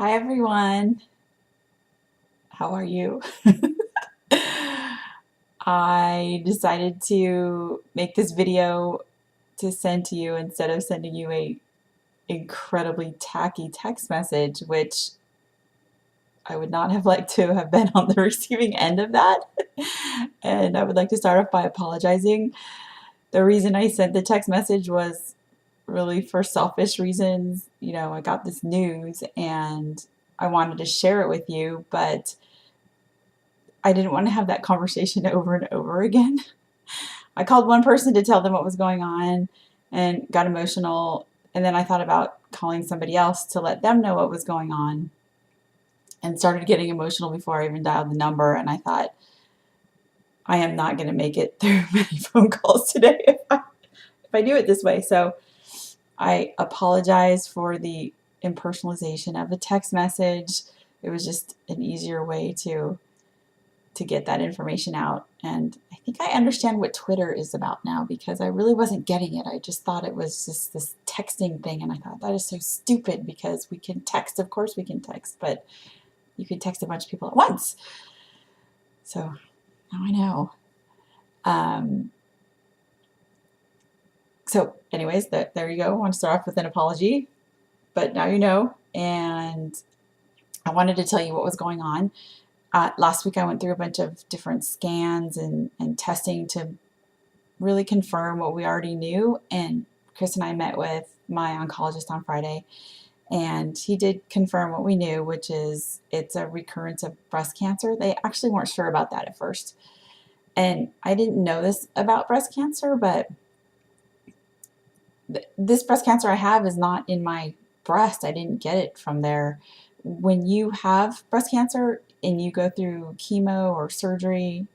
Hi everyone. How are you? I decided to make this video to send to you instead of sending you a incredibly tacky text message, which I would not have liked to have been on the receiving end of that. And I would like to start off by apologizing. The reason I sent the text message was really for selfish reasons. I got this news and I wanted to share it with you, but I didn't want to have that conversation over and over again. I called one person to tell them what was going on and got emotional, and then I thought about calling somebody else to let them know what was going on and started getting emotional before I even dialed the number, and I thought, I am not going to make it through many phone calls today if I do it this way. So I apologize for the impersonalization of a text message. It was just an easier way to get that information out. And I think I understand what Twitter is about now because I really wasn't getting it. I just thought it was just this texting thing, and I thought that is so stupid because we can text, of course we can text, but you can text a bunch of people at once. So now I know. So anyways, there you go. I want to start off with an apology, but now you know. And I wanted to tell you what was going on. Last week I went through a bunch of different scans and testing to really confirm what we already knew. And Chris and I met with my oncologist on Friday, and he did confirm what we knew, which is it's a recurrence of breast cancer. They actually weren't sure about that at first. And I didn't know this about breast cancer, but this breast cancer I have is not in my breast. I didn't get it from there. When you have breast cancer and you go through chemo or surgery,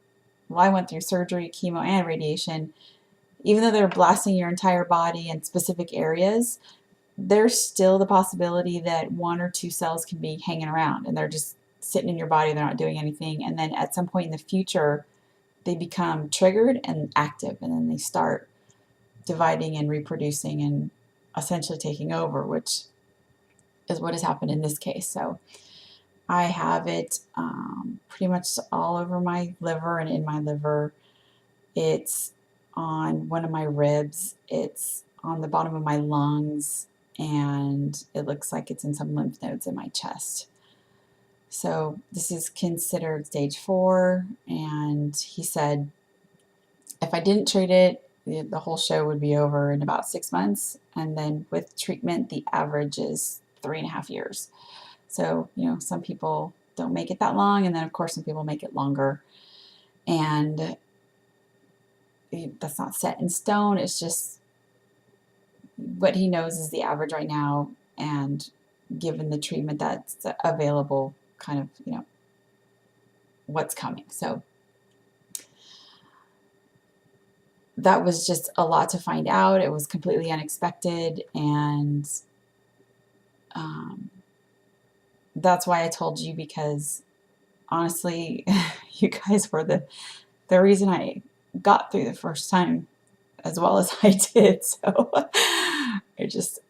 well, I went through surgery, chemo, and radiation. Even though they're blasting your entire body in specific areas, there's still the possibility that one or two cells can be hanging around and they're just sitting in your body, they're not doing anything. And then at some point in the future, they become triggered and active, and then they start dividing and reproducing and essentially taking over, which is what has happened in this case. So I have it pretty much all over my liver and in my liver. It's on one of my ribs, it's on the bottom of my lungs, and it looks like it's in some lymph nodes in my chest. So this is considered stage 4, and he said if I didn't treat it, the whole show would be over in about 6 months, and then with treatment, the average is 3.5 years. So, some people don't make it that long, and then of course some people make it longer. And that's not set in stone. It's just what he knows is the average right now, and given the treatment that's available, kind of, what's coming. So that was just a lot to find out. It was completely unexpected, and that's why I told you, because honestly, you guys were the reason I got through the first time as well as I did. So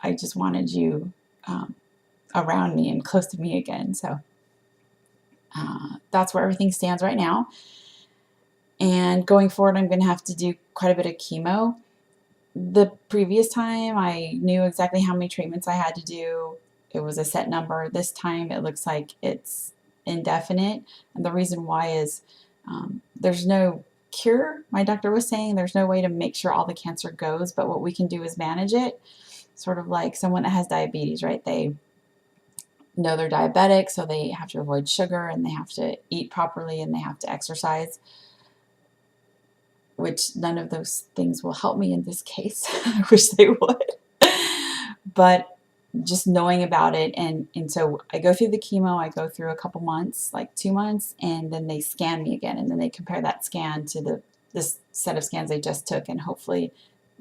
I just wanted you around me and close to me again. So that's where everything stands right now. And going forward, I'm going to have to do quite a bit of chemo. The previous time, I knew exactly how many treatments I had to do. It was a set number. This time, it looks like it's indefinite. And the reason why is there's no cure. My doctor was saying there's no way to make sure all the cancer goes, but what we can do is manage it. Sort of like someone that has diabetes, right? They know they're diabetic, so they have to avoid sugar, and they have to eat properly, and they have to exercise, which none of those things will help me in this case. I wish they would. But just knowing about it, and so I go through the chemo, I go through a couple months, like 2 months, and then they scan me again, and then they compare that scan to this set of scans they just took, and hopefully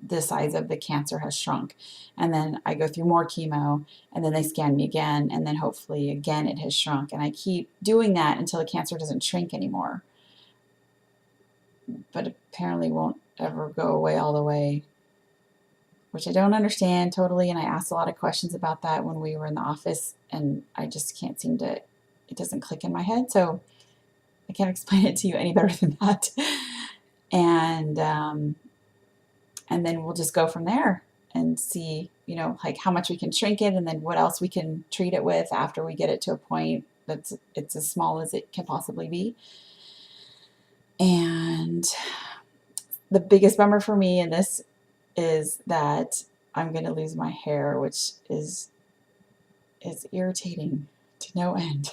the size of the cancer has shrunk. And then I go through more chemo, and then they scan me again, and then hopefully again it has shrunk, and I keep doing that until the cancer doesn't shrink anymore. But apparently won't ever go away all the way. which I don't understand totally. And I asked a lot of questions about that when we were in the office, and I just can't seem to, it doesn't click in my head. So I can't explain it to you any better than that. And then we'll just go from there and see, you know, like how much we can shrink it, and then what else we can treat it with after we get it to a point that's it's as small as it can possibly be. And the biggest bummer for me in this is that I'm going to lose my hair, which is irritating to no end.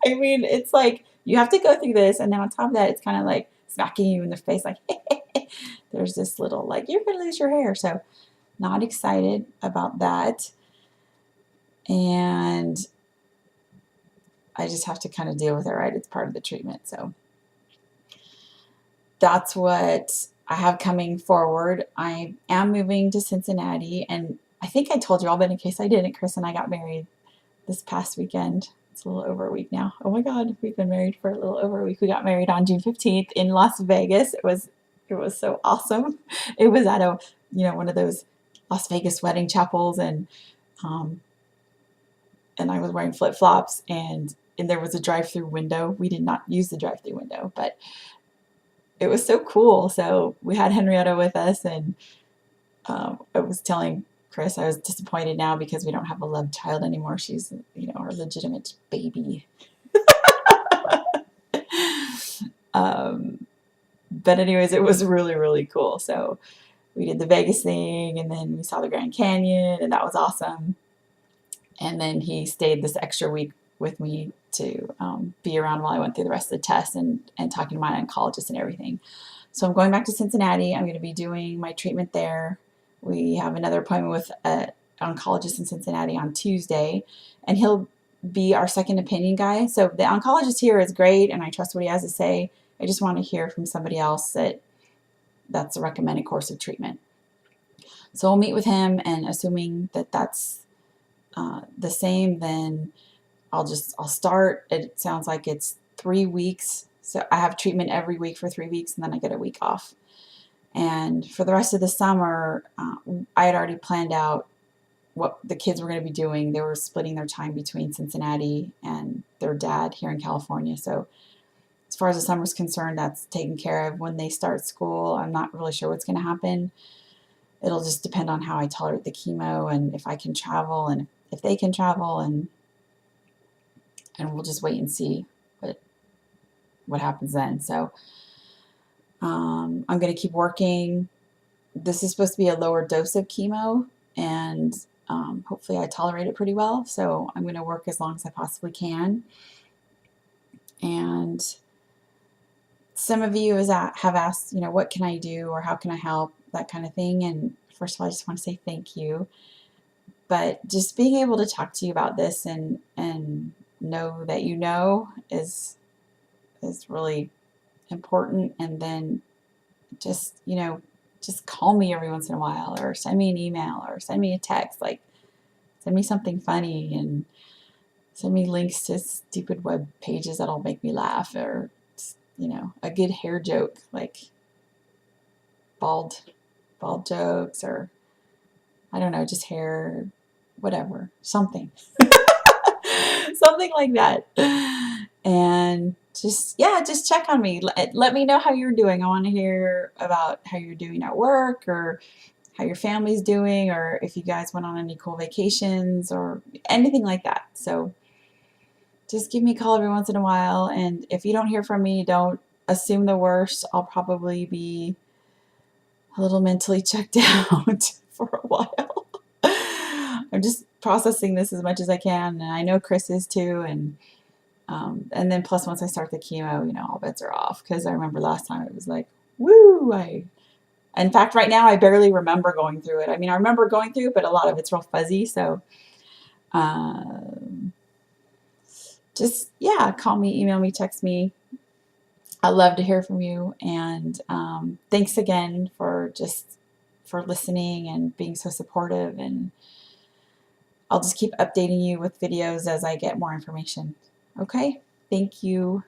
I mean, it's like you have to go through this, and then on top of that, it's kind of like smacking you in the face, like there's this little like you're going to lose your hair. So not excited about that, and I just have to kind of deal with it, right? It's part of the treatment. So that's what I have coming forward. I am moving to Cincinnati, and I think I told you all, but in case I didn't, Chris and I got married this past weekend. It's a little over a week now. Oh my God, we've been married for a little over a week. We got married on June 15th in Las Vegas. It was so awesome. It was at a, you know, one of those Las Vegas wedding chapels, and I was wearing flip-flops, and there was a drive-through window. We did not use the drive-through window, but it was so cool. So we had Henrietta with us, and I was telling Chris I was disappointed now because we don't have a love child anymore. She's, you know, our legitimate baby. But anyways, it was really, really cool. So we did the Vegas thing, and then we saw the Grand Canyon, and that was awesome. And then he stayed this extra week with me to be around while I went through the rest of the tests and talking to my oncologist and everything. So I'm going back to Cincinnati. I'm going to be doing my treatment there. We have another appointment with an oncologist in Cincinnati on Tuesday, and he'll be our second opinion guy. So the oncologist here is great, and I trust what he has to say. I just want to hear from somebody else that's a recommended course of treatment. So I'll meet with him, and assuming that that's the same, then I'll start. It sounds like it's 3 weeks. So I have treatment every week for 3 weeks, and then I get a week off. And for the rest of the summer, I had already planned out what the kids were going to be doing. They were splitting their time between Cincinnati and their dad here in California. So as far as the summer's concerned, that's taken care of. When they start school, I'm not really sure what's going to happen. It'll just depend on how I tolerate the chemo, and if I can travel, and if they can travel, and we'll just wait and see what happens then. So I'm going to keep working. This is supposed to be a lower dose of chemo, and hopefully I tolerate it pretty well. So I'm going to work as long as I possibly can. And some of you have asked, you know, what can I do, or how can I help, that kind of thing. And first of all, I just want to say thank you. But just being able to talk to you about this and know that you know is really important. And then just, you know, just call me every once in a while, or send me an email, or send me a text, like send me something funny, and send me links to stupid web pages that'll make me laugh, or, you know, a good hair joke, like bald jokes, or I don't know, just hair, whatever, something. Something like that. And just check on me. Let me know how you're doing. I want to hear about how you're doing at work, or how your family's doing, or if you guys went on any cool vacations, or anything like that. So just give me a call every once in a while. And if you don't hear from me, don't assume the worst. I'll probably be a little mentally checked out for a while. I'm just processing this as much as I can, and I know Chris is too. And then plus, once I start the chemo, you know, all bets are off. Because I remember last time it was like, woo! In fact, right now I barely remember going through it. I mean, I remember going through it, but a lot of it's real fuzzy. So, just call me, email me, text me. I love to hear from you. And thanks again for listening and being so supportive. And I'll just keep updating you with videos as I get more information. Okay? Thank you.